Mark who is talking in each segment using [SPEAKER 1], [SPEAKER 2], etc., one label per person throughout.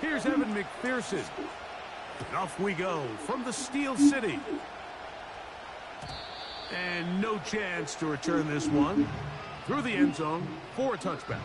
[SPEAKER 1] Here's Evan McPherson. And off we go from the Steel City. And no chance to return this one through the end zone for a touchback.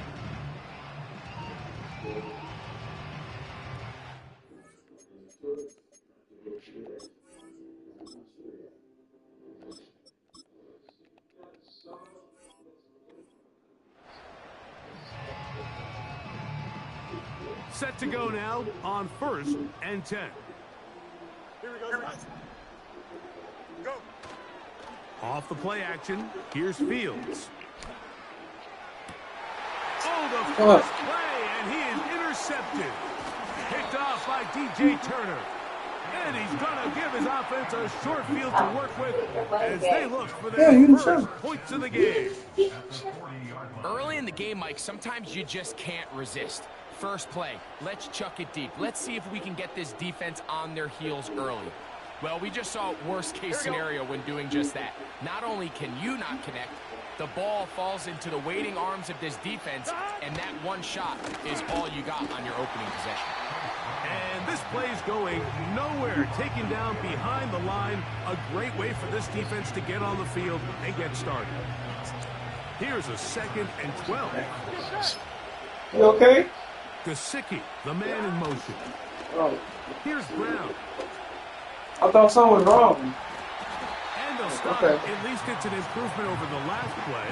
[SPEAKER 1] Set to go now on 1st and 10.
[SPEAKER 2] Here we go. Go.
[SPEAKER 1] Off the play action, here's Fields. Oh, the first play, and he is intercepted. Picked off by DJ Turner. And he's going to give his offense a short field to work with as they look for their first points of the game.
[SPEAKER 3] Early in the game, Mike, sometimes you just can't resist. First play, let's chuck it deep. Let's see if we can get this defense on their heels early. Well, we just saw worst case scenario when doing just that. Not only can you not connect, the ball falls into the waiting arms of this defense, and that one shot is all you got on your opening possession.
[SPEAKER 1] And this play's going nowhere, taken down behind the line. A great way for this defense to get on the field and get started. Here's a 2nd and 12.
[SPEAKER 4] You okay?
[SPEAKER 1] Gesicki, the man in motion.
[SPEAKER 4] Oh.
[SPEAKER 1] Here's Brown.
[SPEAKER 4] I thought something was wrong.
[SPEAKER 1] And they'll stop it. At least it's an improvement over the last play.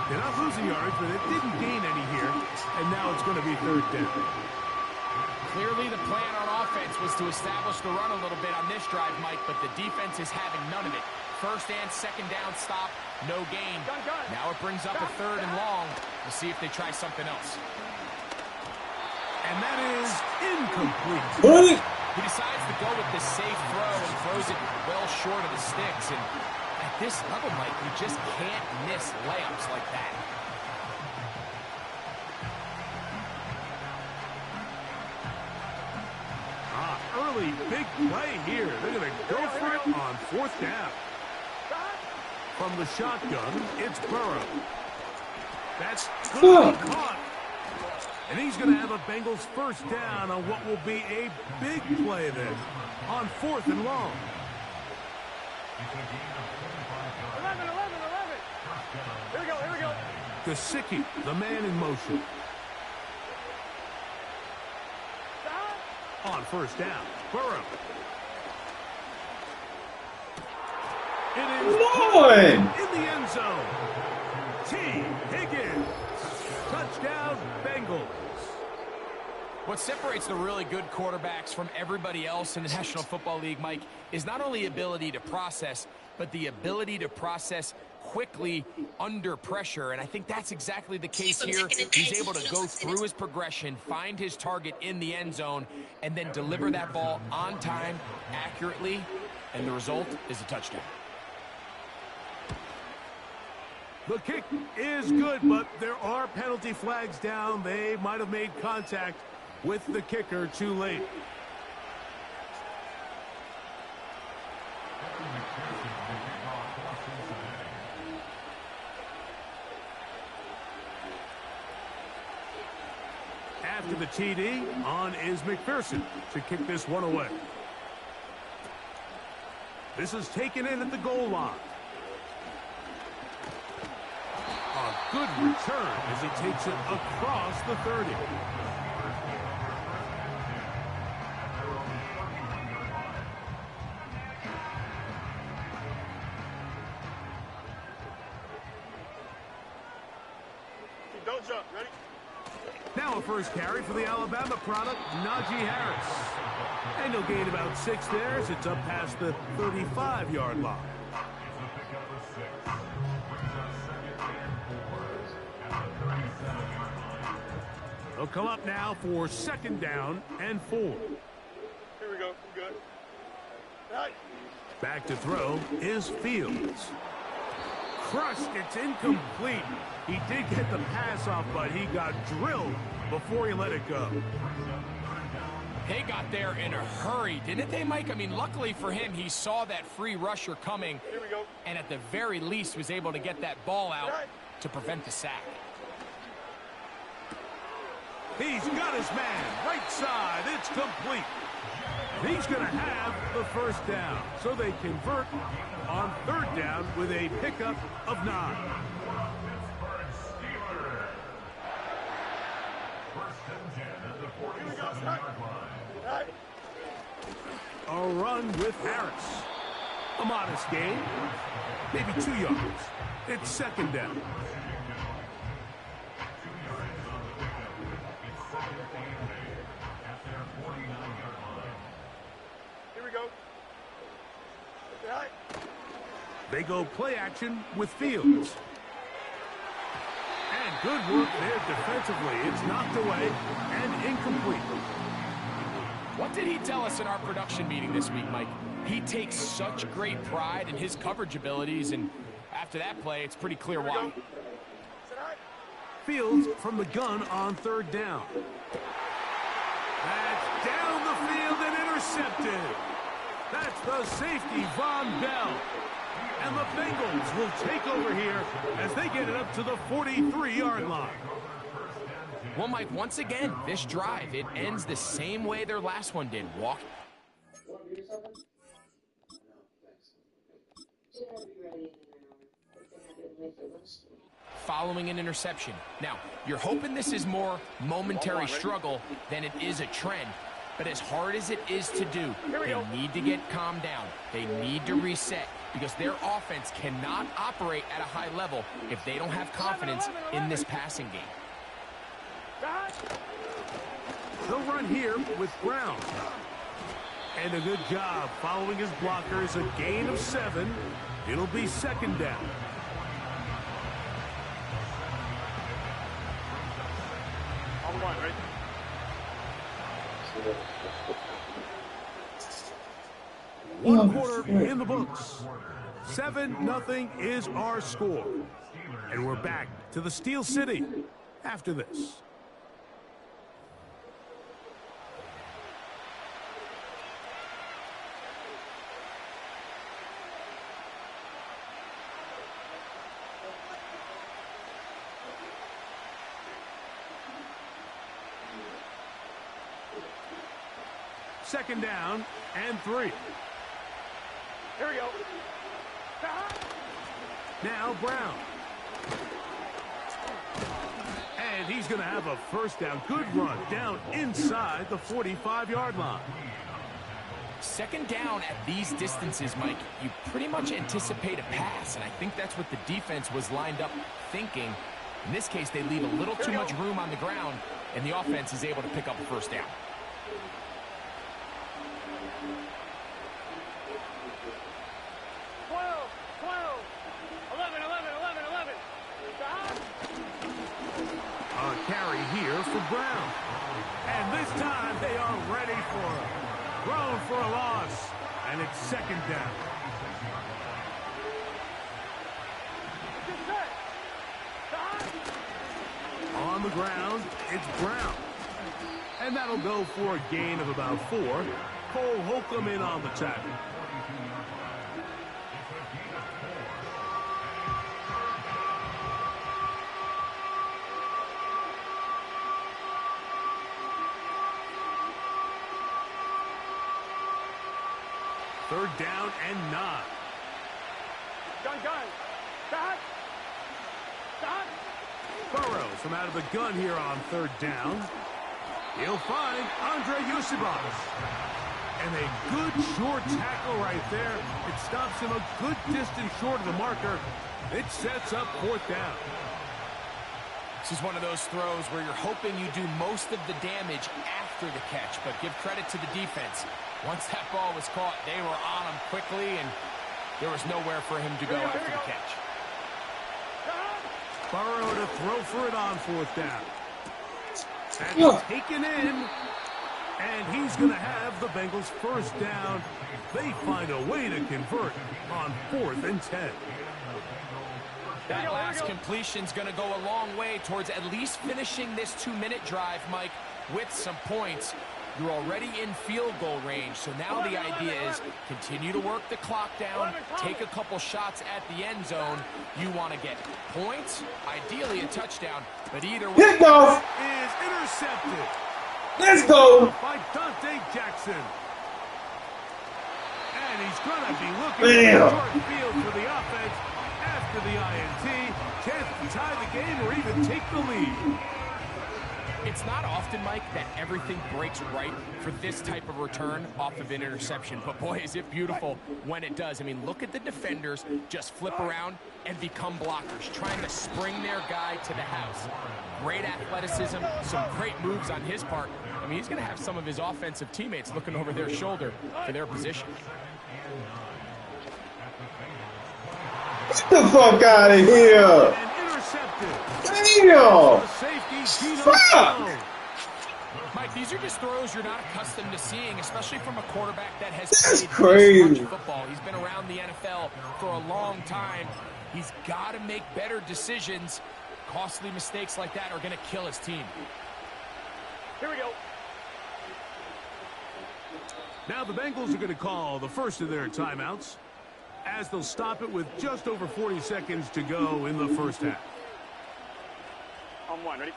[SPEAKER 1] They're not losing yards, but it didn't gain any here. And now it's going to be 3rd down.
[SPEAKER 3] Clearly the plan on offense was to establish the run a little bit on this drive, Mike, but the defense is having none of it. 1st and 2nd down stop, no gain. Now it brings up a 3rd and long. We'll see if they try something else.
[SPEAKER 1] And that is incomplete.
[SPEAKER 3] He decides to go with the safe throw and throws it well short of the sticks. And at this level, Mike, you just can't miss layups like that.
[SPEAKER 1] Early big play here. They're going to go for it on 4th down. From the shotgun, it's Burrow. That's good. Caught. And he's going to have a Bengals 1st down on what will be a big play then on 4th and long.
[SPEAKER 2] 11. Here we go.
[SPEAKER 1] Gesicki, the man in motion. On 1st down, Burrow. It is in the end zone. T. Higgins. Touchdown, Bengals.
[SPEAKER 3] What separates the really good quarterbacks from everybody else in the National Football League, Mike, is not only ability to process, but the ability to process quickly under pressure. And I think that's exactly the case here. He's able to go through his progression, find his target in the end zone, and then deliver that ball on time, accurately, and the result is a touchdown.
[SPEAKER 1] The kick is good, but there are penalty flags down. They might have made contact with the kicker too late. After the TD, on is McPherson to kick this one away. This is taken in at the goal line. A good return as he takes it across the 30.
[SPEAKER 2] Don't jump. Ready?
[SPEAKER 1] Now a 1st carry for the Alabama product, Najee Harris. And he'll gain about 6 there as it's up past the 35-yard line. They'll come up now for 2nd down and 4.
[SPEAKER 2] Here we go. We're good. Right.
[SPEAKER 1] Back to throw is Fields. Crushed. It's incomplete. He did get the pass off, but he got drilled before he let it go.
[SPEAKER 3] They got there in a hurry, didn't they, Mike? I mean, luckily for him, he saw that free rusher coming.
[SPEAKER 2] Here we go.
[SPEAKER 3] And at the very least was able to get that ball out to prevent the sack.
[SPEAKER 1] He's got his man right side. It's complete. And he's going to have the first down. So they convert on third down with a pickup of 9. A run with Harris. A modest gain. Maybe 2 yards. It's second down.
[SPEAKER 2] Here we go.
[SPEAKER 1] They go play action with Fields. And good work there defensively. It's knocked away and incomplete.
[SPEAKER 3] What did he tell us in our production meeting this week, Mike? He takes such great pride in his coverage abilities, and after that play, it's pretty clear why.
[SPEAKER 1] Fields from the gun on third down. That's down the field and intercepted. That's the safety, Von Bell. And the Bengals will take over here as they get it up to the 43-yard line.
[SPEAKER 3] Well, Mike, once again, this drive, it ends the same way their last one did. Walk. Following an interception. Now, you're hoping this is more momentary struggle than it is a trend. But as hard as it is to do, they need to get calmed down. They need to reset because their offense cannot operate at a high level if they don't have confidence in this passing game.
[SPEAKER 1] They'll run here with Brown. And a good job following his blockers. A gain of 7. It'll be second down.
[SPEAKER 2] On the line, right?
[SPEAKER 1] One quarter in the books. 7-0 is our score. And we're back to the Steel City after this. Second down and 3.
[SPEAKER 2] Here we go.
[SPEAKER 1] Now Brown. And he's going to have a first down. Good run down inside the 45-yard line.
[SPEAKER 3] Second down at these distances, Mike, you pretty much anticipate a pass, and I think that's what the defense was lined up thinking. In this case, they leave a little too much room on the ground, and the offense is able to pick up a first down.
[SPEAKER 1] Carry here for Brown. And this time they are ready for it. Thrown for a loss. And it's second down. On the ground, it's Brown. And that'll go for a gain of about 4. Cole Holcomb in on the tackle. Third down and 9.
[SPEAKER 2] Gun.
[SPEAKER 1] Burrow from out of the gun here on third down. He'll find Andre Yusibas. And a good short tackle right there. It stops him a good distance short of the marker. It sets up fourth down.
[SPEAKER 3] This is one of those throws where you're hoping you do most of the damage after the catch, but give credit to the defense. Once that ball was caught, they were on him quickly, and there was nowhere for him to go after the catch.
[SPEAKER 1] Burrow to throw for it on fourth down. And taken in. And he's going to have the Bengals first down. They find a way to convert on 4th and 10.
[SPEAKER 3] That last completion's going to go a long way towards at least finishing this 2-minute drive, Mike, with some points. You're already in field goal range, so now the idea is continue to work the clock down, take a couple shots at the end zone. You want to get points, ideally a touchdown, but either way
[SPEAKER 1] is intercepted.
[SPEAKER 4] Let's go.
[SPEAKER 1] By Dante Jackson. And he's going to be looking at short field for the offense after the INT. Chance to tie the game or even take the lead.
[SPEAKER 3] It's not often, Mike, that everything breaks right for this type of return off of an interception. But, boy, is it beautiful when it does. I mean, look at the defenders just flip around and become blockers, trying to spring their guy to the house. Great athleticism, some great moves on his part. I mean, he's going to have some of his offensive teammates looking over their shoulder for their position.
[SPEAKER 4] Get the fuck out of here.
[SPEAKER 1] And intercepted.
[SPEAKER 4] Damn.
[SPEAKER 1] Fuck.
[SPEAKER 3] Mike, these are just throws you're not accustomed to seeing, especially from a quarterback that has
[SPEAKER 4] That's
[SPEAKER 3] played
[SPEAKER 4] crazy.
[SPEAKER 3] this much football. He's been around the NFL for a long time. He's got to make better decisions. Costly mistakes like that are going to kill his team.
[SPEAKER 2] Here we go.
[SPEAKER 1] Now the Bengals are going to call the first of their timeouts as they'll stop it with just over 40 seconds to go in the first half.
[SPEAKER 2] On one, ready?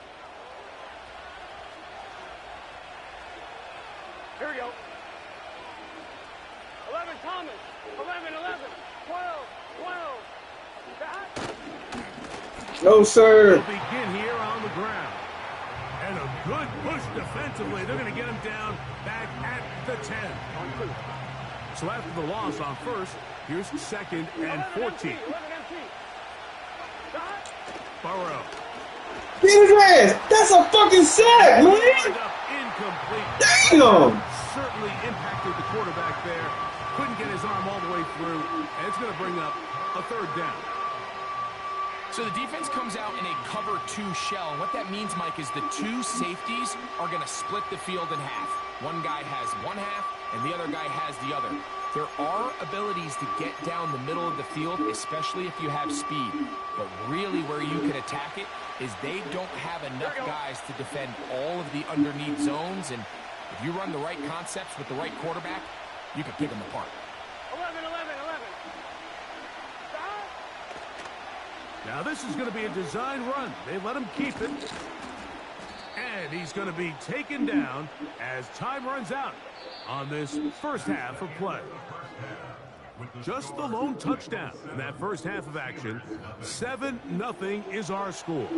[SPEAKER 2] Here we go. 11 Thomas. 11, 12, 12. Back.
[SPEAKER 4] No, sir.
[SPEAKER 1] They'll begin here on the ground. And a good push defensively. They're going to get him down back at the 10. So after the loss on first, here's second and 14. Burrow.
[SPEAKER 4] Get his ass. That's a fucking sack, man.
[SPEAKER 1] Incomplete.
[SPEAKER 4] Damn.
[SPEAKER 1] Certainly impacted the quarterback there. Couldn't get his arm all the way through. And it's going to bring up a third down.
[SPEAKER 3] So the defense comes out in a cover 2 shell. And what that means, Mike, is the 2 safeties are going to split the field in half. One guy has one half, and the other guy has the other. There are abilities to get down the middle of the field, especially if you have speed. But really where you can attack it is they don't have enough guys to defend all of the underneath zones. And if you run the right concepts with the right quarterback, you can pick them apart.
[SPEAKER 2] 11.
[SPEAKER 1] Now this is going to be a design run. They let him keep it. And he's going to be taken down as time runs out on this first half of play. Just the lone touchdown in that first half of action. 7-0 is our score.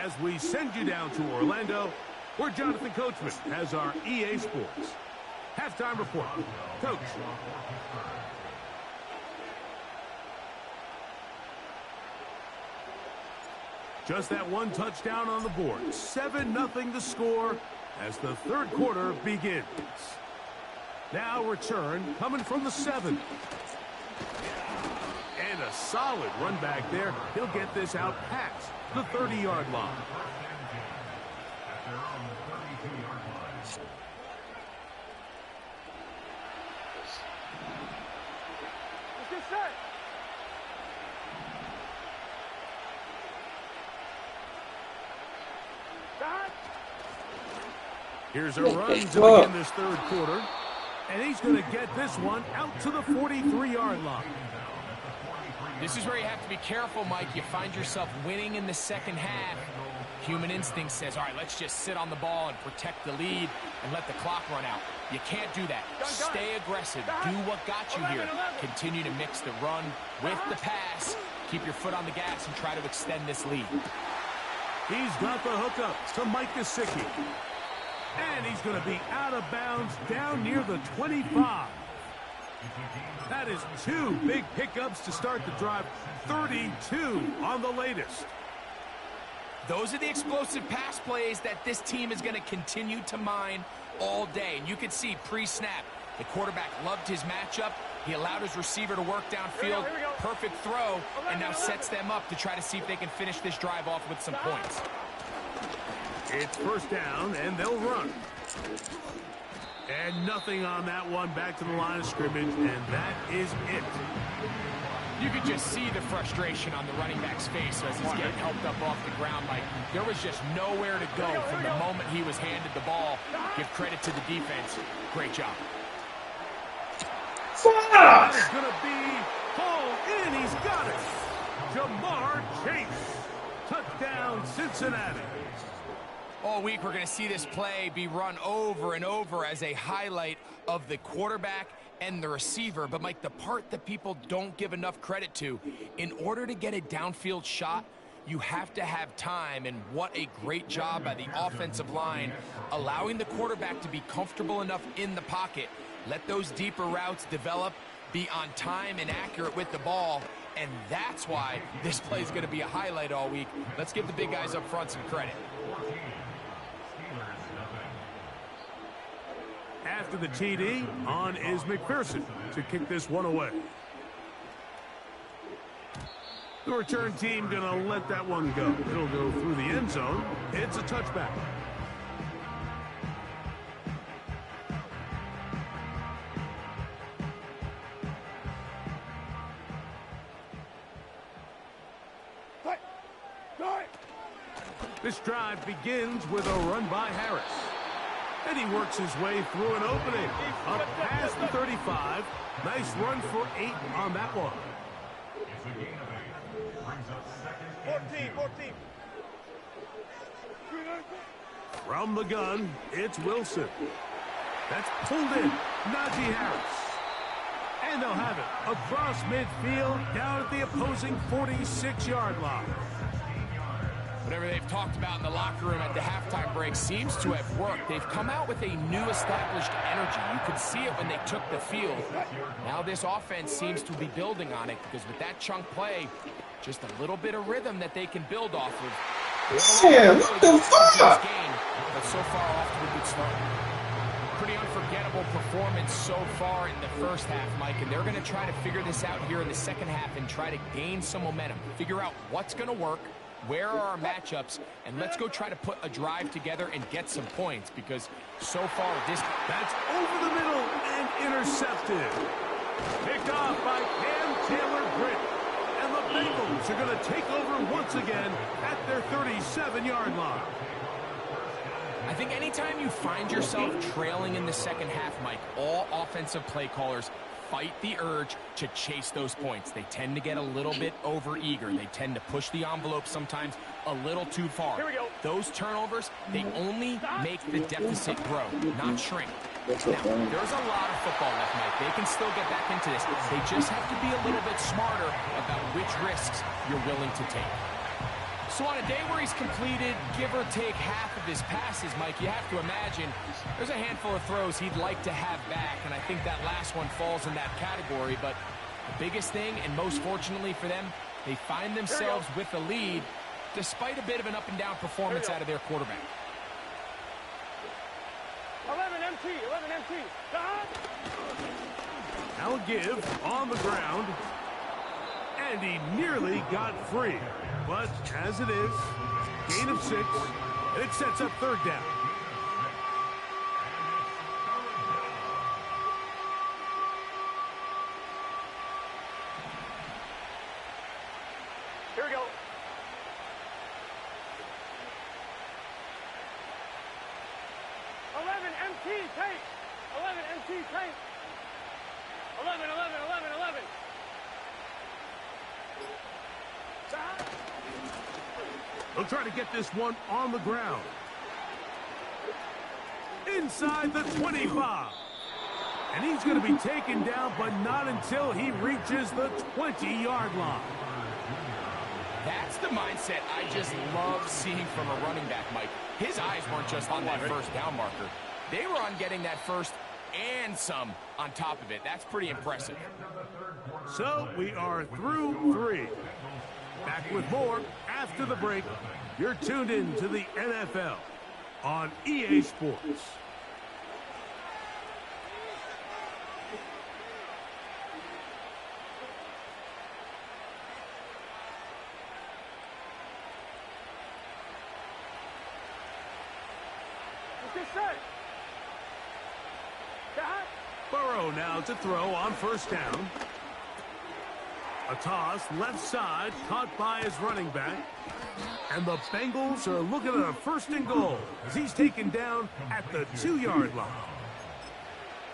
[SPEAKER 1] As we send you down to Orlando, where Jonathan Coachman has our EA Sports halftime report. Coach. Just that one touchdown on the board. 7-0 the score as the third quarter begins. Now return coming from the 7. And a solid run back there. He'll get this out past the 30-yard line.
[SPEAKER 2] Let's get set.
[SPEAKER 1] Here's a run to begin this third quarter. And he's going to get this one out to the 43-yard line.
[SPEAKER 3] This is where you have to be careful, Mike. You find yourself winning in the second half. Human instinct says, all right, let's just sit on the ball and protect the lead and let the clock run out. You can't do that. Stay aggressive. Do what got you here. Continue to mix the run with the pass. Keep your foot on the gas and try to extend this lead.
[SPEAKER 1] He's got the hookup to Mike Gesicki. And he's going to be out of bounds down near the 25. That is 2 big pickups to start the drive. 32 on the latest.
[SPEAKER 3] Those are the explosive pass plays that this team is going to continue to mine all day. And you can see pre-snap, the quarterback loved his matchup. He allowed his receiver to work downfield. Perfect throw. And now sets them up to try to see if they can finish this drive off with some points.
[SPEAKER 1] It's first down, and they'll run. And nothing on that one. Back to the line of scrimmage, and that is it.
[SPEAKER 3] You could just see the frustration on the running back's face as he's getting helped up off the ground. Like, there was just nowhere to go from the moment he was handed the ball. Give credit to the defense. Great job.
[SPEAKER 1] That is going to be hauled in. He's got it. Jamar Chase. Touchdown, Cincinnati.
[SPEAKER 3] All week, we're going to see this play be run over and over as a highlight of the quarterback and the receiver. But, Mike, the part that people don't give enough credit to, in order to get a downfield shot, you have to have time, and what a great job by the offensive line, allowing the quarterback to be comfortable enough in the pocket, let those deeper routes develop, be on time and accurate with the ball, and that's why this play is going to be a highlight all week. Let's give the big guys up front some credit.
[SPEAKER 1] After the TD, on is McPherson to kick this one away. The return team going to let that one go. It'll go through the end zone. It's a touchback. This drive begins with a run by Harris. And he works his way through an opening. Up past the 35. Nice run for 8 on that one.
[SPEAKER 2] 14.
[SPEAKER 1] From the gun, it's Wilson. That's pulled in. Najee Harris. And they'll have it across midfield down at the opposing 46-yard line.
[SPEAKER 3] Whatever they've talked about in the locker room at the halftime break seems to have worked. They've come out with a new established energy. You could see it when they took the field. Now this offense seems to be building on it because with that chunk play, just a little bit of rhythm that they can build off of.
[SPEAKER 4] Yeah, what the fuck?
[SPEAKER 3] But so far off to a good start. Pretty unforgettable performance so far in the first half, Mike, and they're going to try to figure this out here in the second half and try to gain some momentum, figure out what's going to work, where are our matchups, and let's go try to put a drive together and get some points because so far this...
[SPEAKER 1] That's over the middle and intercepted. Picked off by Cam Taylor-Britt. And the Bengals are going to take over once again at their 37-yard line.
[SPEAKER 3] I think anytime you find yourself trailing in the second half, Mike, all offensive play callers fight the urge to chase those points. They tend to get a little bit over-eager. They tend to push the envelope sometimes a little too far.
[SPEAKER 2] Here we go.
[SPEAKER 3] Those turnovers, they only make the deficit grow, not shrink. Now, there's a lot of football left, Mike. They can still get back into this. They just have to be a little bit smarter about which risks you're willing to take. So on a day where he's completed, give or take half of his passes, Mike, you have to imagine there's a handful of throws he'd like to have back, and I think that last one falls in that category. But the biggest thing, and most fortunately for them, they find themselves with the lead despite a bit of an up-and-down performance out of their quarterback.
[SPEAKER 2] 11 MT.
[SPEAKER 1] Now a give on the ground. And he nearly got free. But as it is, gain of 6, and it sets up third down.
[SPEAKER 2] Here we go. 11 MT tank. 11 MT tank. 11.
[SPEAKER 1] They'll try to get this one on the ground. Inside the 25. And he's going to be taken down, but not until he reaches the 20-yard line.
[SPEAKER 3] That's the mindset I just love seeing from a running back, Mike. His eyes weren't just on that first down marker. They were on getting that first and some on top of it. That's pretty impressive.
[SPEAKER 1] So we are through 3. Back with more after the break. You're tuned in to the NFL on EA Sports. Burrow now to throw on first down. A toss, left side, caught by his running back. And the Bengals are looking at a first and goal as he's taken down at the 2-yard line.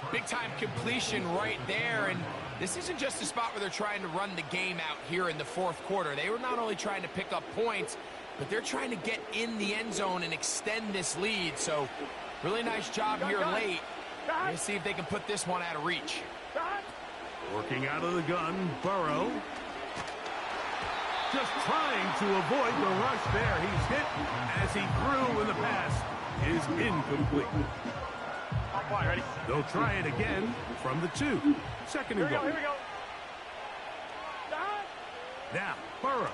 [SPEAKER 3] Big-time completion right there, and this isn't just a spot where they're trying to run the game out here in the fourth quarter. They were not only trying to pick up points, but they're trying to get in the end zone and extend this lead. So really nice job here late. Let's see if they can put this one out of reach.
[SPEAKER 1] Working out of the gun, Burrow. Just trying to avoid the rush there. He's hit as he threw, and the pass is incomplete.
[SPEAKER 2] Ready?
[SPEAKER 1] They'll try it again from the 2. Second and goal.
[SPEAKER 2] Here we go.
[SPEAKER 1] Now, Burrow.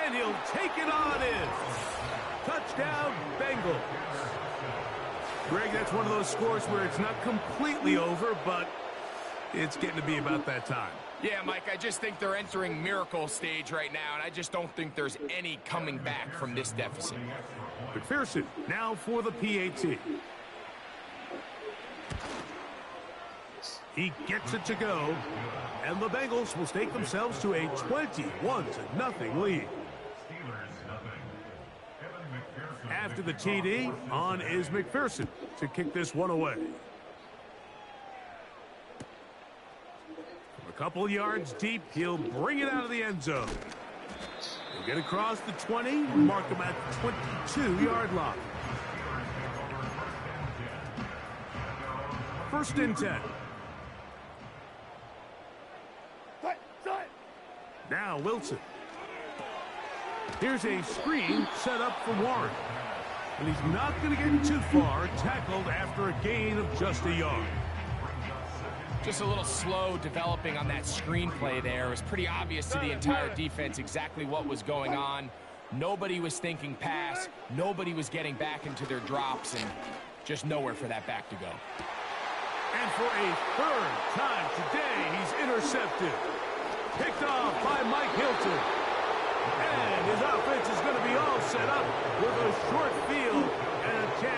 [SPEAKER 1] And he'll take it on in. Touchdown, Bengals. Greg, that's one of those scores where it's not completely over, but it's getting to be about that time.
[SPEAKER 3] Yeah, Mike, I just think they're entering miracle stage right now, and I just don't think there's any coming back from this deficit.
[SPEAKER 1] McPherson now for the PAT. He gets it to go, and the Bengals will stake themselves to a 21-0 lead. After the TD, on is McPherson to kick this one away. From a couple yards deep, he'll bring it out of the end zone. He'll get across the 20, mark him at the 22-yard line. First and 10. Now Wilson. Here's a screen set up for Warren. And he's not going to get too far, tackled after a gain of just a yard.
[SPEAKER 3] Just a little slow developing on that screenplay there. It was pretty obvious to the entire defense exactly what was going on. Nobody was thinking pass. Nobody was getting back into their drops, and just nowhere for that back to go.
[SPEAKER 1] And for a third time today, he's intercepted. Picked off by Mike Hilton. And his offense is going to be all set up with a short field and a chance.